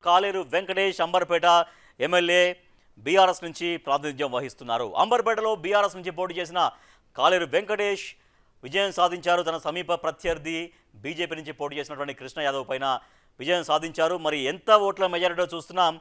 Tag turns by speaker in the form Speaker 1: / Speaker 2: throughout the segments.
Speaker 1: కాలేరు Venkatesh Amberpet MLA BRS నుంచి ప్రాతినిధ్యం వహిస్తున్నారు. అంబర్పేటలో బీఆర్ఎస్ నుంచి పోటీ చేసిన కాలేరు వెంకటేష్ విజయం సాధించారు. తన సమీప ప్రత్యర్థి బీజేపీ నుంచి పోటీ చేసినటువంటి కృష్ణ యాదవ్ పైన విజయం సాధించారు. మరి ఎంత ఓట్ల మెజారిటీ చూస్తున్నాం?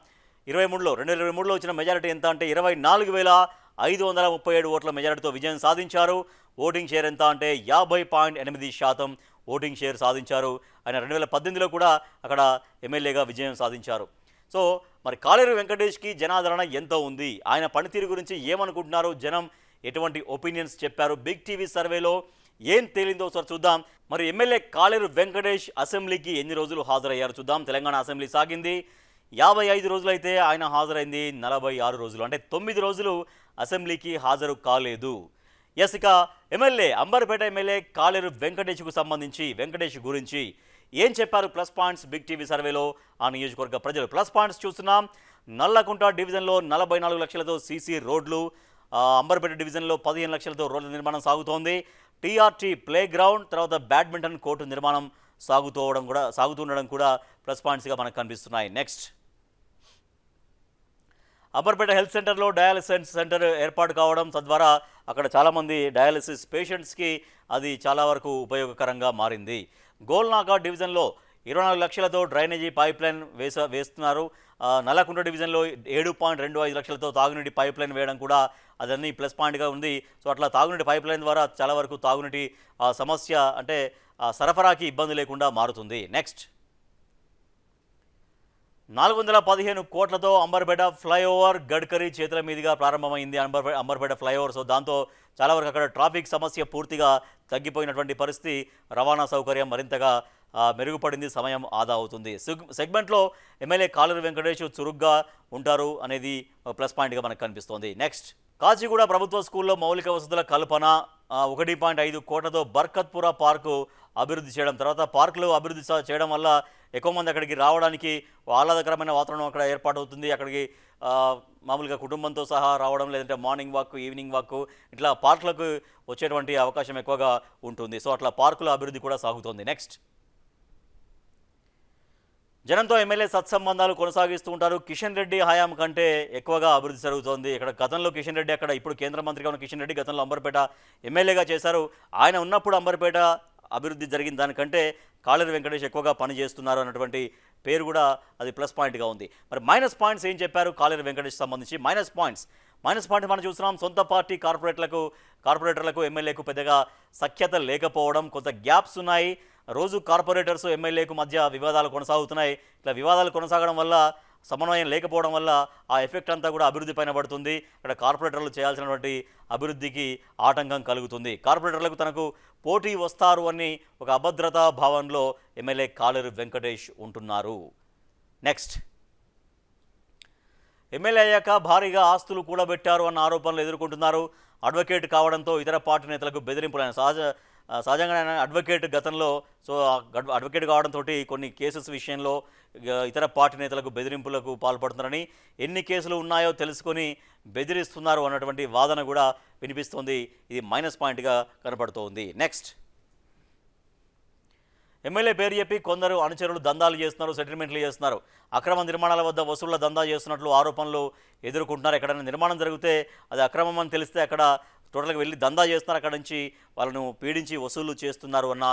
Speaker 1: 2023లో వచ్చిన మెజారిటీ ఎంత అంటే 24,537 ఓట్ల మెజారిటీతో విజయం సాధించారు. ఓటింగ్ షేర్ ఎంత అంటే 50.8% ఓటింగ్ షేర్ సాధించారు. ఆయన 2018లో కూడా అక్కడ ఎమ్మెల్యేగా విజయం సాధించారు. సో మరి కాలేరు వెంకటేష్కి జనాదరణ ఎంత ఉంది? ఆయన పనితీరు గురించి ఏమనుకుంటున్నారు? జనం ఎటువంటి ఒపీనియన్స్ చెప్పారు? బిగ్ టీవీ సర్వేలో ఏం తేలిందో ఒకసారి చూద్దాం. మరి ఎమ్మెల్యే కాలేరు వెంకటేష్ అసెంబ్లీకి ఎన్ని రోజులు హాజరయ్యారు చూద్దాం. తెలంగాణ అసెంబ్లీ సాగింది 55 రోజులైతే ఆయన హాజరైంది 46 రోజులు, అంటే 9 రోజులు అసెంబ్లీకి హాజరు కాలేదు. ఇక ఎమ్మెల్యే అంబర్పేట ఎమ్మెల్యే కాలేరు వెంకటేష్కు సంబంధించి వెంకటేష్ గురించి ఏం చెప్పారు? ప్లస్ పాయింట్స్ బిగ్ టీవీ సర్వేలో ఆ నియోజకవర్గ ప్రజలు ప్లస్ పాయింట్స్ చూస్తున్నాం. నల్లకుంట డివిజన్లో 44 లక్షలతో సీసీ రోడ్లు, అంబర్పేట డివిజన్లో 15 లక్షలతో రోడ్ల నిర్మాణం సాగుతోంది. టీఆర్టీ ప్లే గ్రౌండ్, తర్వాత బ్యాడ్మింటన్ కోర్టు నిర్మాణం సాగుతుండడం కూడా ప్లస్ పాయింట్స్గా మనకు కనిపిస్తున్నాయి. నెక్స్ట్, అంబర్పేట హెల్త్ సెంటర్లో డయాలసిస్ సెంటర్ ఏర్పాటు కావడం, తద్వారా అక్కడ చాలామంది డయాలసిస్ పేషెంట్స్కి అది చాలా వరకు ఉపయోగకరంగా మారింది. గోల్నాకా డివిజన్లో 24 లక్షలతో డ్రైనేజీ పైప్ లైన్ వేస్తున్నారు. నల్లకుంట డివిజన్లో 7.25 లక్షలతో తాగునీటి పైప్ లైన్ వేయడం కూడా అదన్నీ ప్లస్ పాయింట్గా ఉంది. సో అట్లా తాగునీటి పైప్ లైన్ ద్వారా చాలా వరకు తాగునీటి సమస్య అంటే సరఫరాకి ఇబ్బంది లేకుండా మారుతుంది. నెక్స్ట్, 415 కోట్లతో అంబర్పేట ఫ్లైఓవర్ గడ్కరీ చేతుల మీదుగా ప్రారంభమైంది అంబర్పేట ఫ్లైఓవర్. సో దాంతో చాలా వరకు అక్కడ ట్రాఫిక్ సమస్య పూర్తిగా తగ్గిపోయినటువంటి పరిస్థితి, రవాణా సౌకర్యం మరింతగా మెరుగుపడింది, సమయం ఆదా అవుతుంది. సెగ్మెంట్లో ఎమ్మెల్యే కాలేరు వెంకటేష్ చురుగ్గా ఉంటారు అనేది ప్లస్ పాయింట్గా మనకు కనిపిస్తోంది. నెక్స్ట్, కాచిగూడ ప్రభుత్వ స్కూల్లో మౌలిక వసతుల కల్పన, 1.5 కోట్లతో బర్కత్పుర పార్కు అభివృద్ధి చేయడం, తర్వాత పార్కులు అభివృద్ధి చేయడం వల్ల ఎక్కువ మంది అక్కడికి రావడానికి ఆహ్లాదకరమైన వాతావరణం అక్కడ ఏర్పాటవుతుంది. అక్కడికి మామూలుగా కుటుంబంతో సహా రావడం, లేదంటే మార్నింగ్ వాక్, ఈవినింగ్ వాక్, ఇట్లా పార్కులకు వచ్చేటువంటి అవకాశం ఎక్కువగా ఉంటుంది. సో అట్లా పార్కుల అభివృద్ధి కూడా సాగుతోంది. నెక్స్ట్, జనంతో ఎమ్మెల్యే సత్సంబంధాలు కొనసాగిస్తూ ఉంటారు. కిషన్ రెడ్డి హయాం కంటే ఎక్కువగా అభివృద్ధి జరుగుతోంది. ఇక్కడ గతంలో కిషన్ రెడ్డి, అక్కడ ఇప్పుడు కేంద్ర మంత్రిగా ఉన్న కిషన్ రెడ్డి గతంలో అంబర్పేట ఎమ్మెల్యేగా చేశారు. ఆయన ఉన్నప్పుడు అంబర్పేట అభివృద్ధి జరిగిన దానికంటే కాలేరు వెంకటేష్ ఎక్కువగా పనిచేస్తున్నారు అన్నటువంటి పేరు కూడా అది ప్లస్ పాయింట్గా ఉంది. మరి మైనస్ పాయింట్స్ ఏం చెప్పారు కాలేరు వెంకటేష్ సంబంధించి? మైనస్ పాయింట్స్ మనం చూస్తున్నాం. సొంత పార్టీ కార్పొరేటర్లకు ఎమ్మెల్యేకు పెద్దగా సఖ్యత లేకపోవడం, కొంత గ్యాప్స్ ఉన్నాయి. రోజు కార్పొరేటర్స్ ఎమ్మెల్యేకు మధ్య వివాదాలు కొనసాగుతున్నాయి. ఇట్లా వివాదాలు కొనసాగడం వల్ల, సమన్వయం లేకపోవడం వల్ల ఆ ఎఫెక్ట్ అంతా కూడా అభివృద్ధి పైన పడుతుంది. ఇక్కడ కార్పొరేటర్లు చేయాల్సినటువంటి అభివృద్ధికి ఆటంకం కలుగుతుంది. కార్పొరేటర్లకు తనకు పోటీ వస్తారు అని ఒక అభద్రతా భావంలో ఎమ్మెల్యే కాలేరు వెంకటేష్ ఉంటున్నారు. నెక్స్ట్, ఎమ్మెల్యే అయ్యాక భారీగా ఆస్తులు కూడబెట్టారు అన్న ఆరోపణలు ఎదుర్కొంటున్నారు. అడ్వకేట్ కావడంతో ఇతర పార్టీ నేతలకు బెదిరింపులైన సహజంగా అడ్వకేట్ గతంలో, సో అడ్వకేట్ కావడంతో కొన్ని కేసెస్ విషయంలో ఇతర పార్టీ నేతలకు బెదిరింపులకు పాల్పడుతున్నారని, ఎన్ని కేసులు ఉన్నాయో తెలుసుకొని బెదిరిస్తున్నారు అన్నటువంటి వాదన కూడా వినిపిస్తోంది. ఇది మైనస్ పాయింట్గా కనపడుతోంది. నెక్స్ట్, ఎమ్మెల్యే పేరు చెప్పి కొందరు అనుచరులు దందాలు చేస్తున్నారు, సెటిల్మెంట్లు చేస్తున్నారు. అక్రమ నిర్మాణాల వద్ద వసూళ్ల దందా చేస్తున్నట్లు ఆరోపణలు ఎదుర్కొంటున్నారు. ఎక్కడైనా నిర్మాణం జరిగితే అది అక్రమం అని తెలిస్తే అక్కడ టోటల్గా వెళ్ళి దందా చేస్తున్నారు, అక్కడ నుంచి వాళ్ళను పీడించి వసూలు చేస్తున్నారు అన్న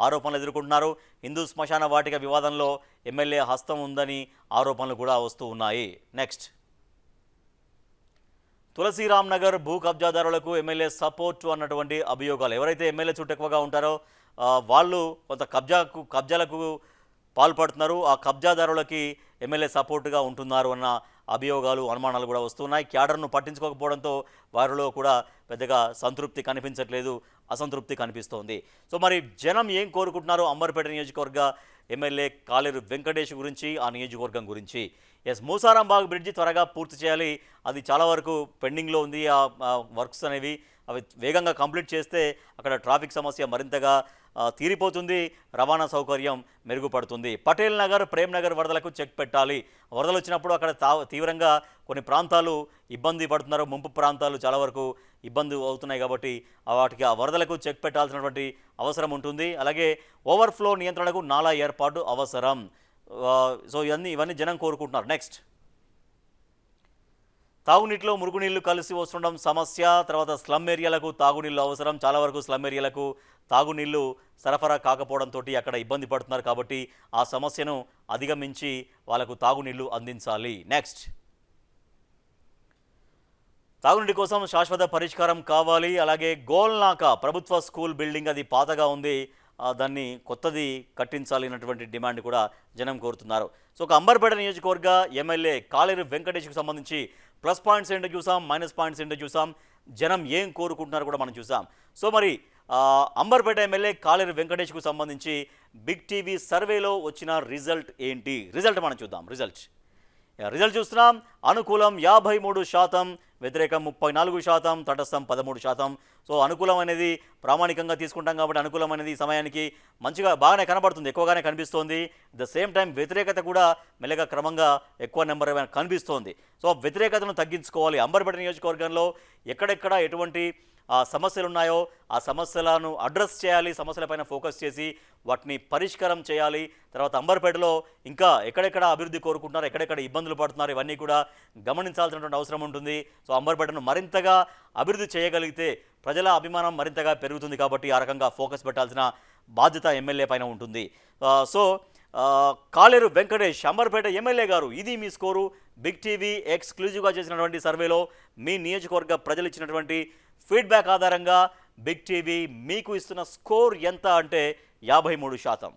Speaker 1: ఆరోపణలు ఎదుర్కొంటున్నారు. హిందూ శ్మశాన వాటిక వివాదంలో ఎమ్మెల్యే హస్తం ఉందని ఆరోపణలు కూడా వస్తూ ఉన్నాయి. నెక్స్ట్, తులసిరామ్ నగర్ భూ కబ్జాదారులకు ఎమ్మెల్యే సపోర్ట్ అన్నటువంటి అభియోగాలు. ఎవరైతే ఎమ్మెల్యే చుట్టూ ఎక్కువగా ఉంటారో వాళ్ళు కొంత కబ్జాలకు పాల్పడుతున్నారు. ఆ కబ్జాదారులకి ఎమ్మెల్యే సపోర్టుగా ఉంటున్నారు అన్న అభియోగాలు, అనుమానాలు కూడా వస్తున్నాయి. క్యాడర్ను పట్టించుకోకపోవడంతో వారిలో కూడా పెద్దగా సంతృప్తి కనిపించట్లేదు, అసంతృప్తి కనిపిస్తోంది. సో మరి జనం ఏం కోరుకుంటున్నారు అంబర్పేట నియోజకవర్గ ఎమ్మెల్యే కాలేరు వెంకటేష్ గురించి, ఆ నియోజకవర్గం గురించి? మూసారాంబాగ్ బ్రిడ్జి త్వరగా పూర్తి చేయాలి, అది చాలా వరకు పెండింగ్లో ఉంది. ఆ వర్క్స్ అనేవి అవి వేగంగా కంప్లీట్ చేస్తే అక్కడ ట్రాఫిక్ సమస్య మరింతగా తీరిపోతుంది, రవాణా సౌకర్యం మెరుగుపడుతుంది. పటేల్ నగర్, ప్రేమ్ నగర్ వరదలకు చెక్ పెట్టాలి. వరదలు వచ్చినప్పుడు అక్కడ తీవ్రంగా కొన్ని ప్రాంతాలు ఇబ్బంది పడుతున్నారు, ముంపు ప్రాంతాలు చాలా వరకు ఇబ్బంది అవుతున్నాయి. కాబట్టి వాటికి ఆ వరదలకు చెక్ పెట్టాల్సినటువంటి అవసరం ఉంటుంది. అలాగే ఓవర్ఫ్లో నియంత్రణకు నాలా ఏర్పాటు అవసరం. సో ఇవన్నీ జనం కోరుకుంటున్నారు. నెక్స్ట్, తాగునీటిలో మురుగునీళ్లు కలిసి వస్తుండడం సమస్య. తర్వాత స్లమ్ ఏరియాలకు తాగునీళ్ళు అవసరం. చాలా వరకు స్లమ్ ఏరియాలకు తాగునీళ్లు సరఫరా కాకపోవడంతో అక్కడ ఇబ్బంది పడుతున్నారు. కాబట్టి ఆ సమస్యను అధిగమించి వాళ్ళకు తాగునీళ్లు అందించాలి. నెక్స్ట్, తాగునీటి కోసం శాశ్వత పరిష్కారం కావాలి. అలాగే గోల్నాక ప్రభుత్వ స్కూల్ బిల్డింగ్ అది పాతగా ఉంది, దాన్ని కొత్తది కట్టించాలి అన్నటువంటి డిమాండ్ కూడా జనం కోరుతున్నారు. సో ఒక అంబర్పేట నియోజకవర్గ ఎమ్మెల్యే కాలేరు వెంకటేష్కి సంబంధించి ప్లస్ పాయింట్స్ ఏంటో చూసాం, మైనస్ పాయింట్స్ ఏంటో చూసాం, జనం ఏం కోరుకుంటున్నారు కూడా మనం చూసాం. సో మరి అంబర్పేట ఎమ్మెల్యే కాలేరు వెంకటేష్కు సంబంధించి బిగ్ టీవీ సర్వేలో వచ్చిన రిజల్ట్ ఏంటి? రిజల్ట్ మనం చూద్దాం. రిజల్ట్ చూస్తున్నాం. అనుకూలం 53%, వ్యతిరేకం 34%, తటస్థం 13%. సో అనుకూలం అనేది ప్రామాణికంగా తీసుకుంటాం కాబట్టి అనుకూలం అనేది ఈ సమయానికి మంచిగా బాగానే కనబడుతుంది, ఎక్కువగానే కనిపిస్తోంది. ద సేమ్ టైం వ్యతిరేకత కూడా మెల్లగా క్రమంగా ఎక్కువ నెంబర్ కనిపిస్తోంది. సో వ్యతిరేకతను తగ్గించుకోవాలి. అంబర్పేట నియోజకవర్గంలో ఎక్కడెక్కడ ఎటువంటి సమస్యలు ఉన్నాయో ఆ సమస్యలను అడ్రస్ చేయాలి, సమస్యలపైన ఫోకస్ చేసి వాటిని పరిష్కారం చేయాలి. తర్వాత అంబర్పేటలో ఇంకా ఎక్కడెక్కడ అభివృద్ధి కోరుకుంటున్నారు, ఎక్కడెక్కడ ఇబ్బందులు పడుతున్నారు, ఇవన్నీ కూడా గమనించాల్సినటువంటి అవసరం ఉంటుంది. సో అంబర్పేటను మరింతగా అభివృద్ధి చేయగలిగితే ప్రజల అభిమానం మరింతగా పెరుగుతుంది. కాబట్టి ఆ రకంగా ఫోకస్ పెట్టాల్సిన బాధ్యత ఎమ్మెల్యే పైన ఉంటుంది. సో కాలేరు వెంకటేష్ అంబర్పేట ఎమ్మెల్యే గారు, ఇది మీ స్కోరు. బిగ్ టీవీ ఎక్స్క్లూజివ్గా చేసినటువంటి సర్వేలో మీ నియోజకవర్గ ప్రజలు ఇచ్చినటువంటి ఫీడ్బ్యాక్ ఆధారంగా బిగ్ టీవీ మీకు ఇస్తున్న స్కోర్ ఎంత అంటే 53%.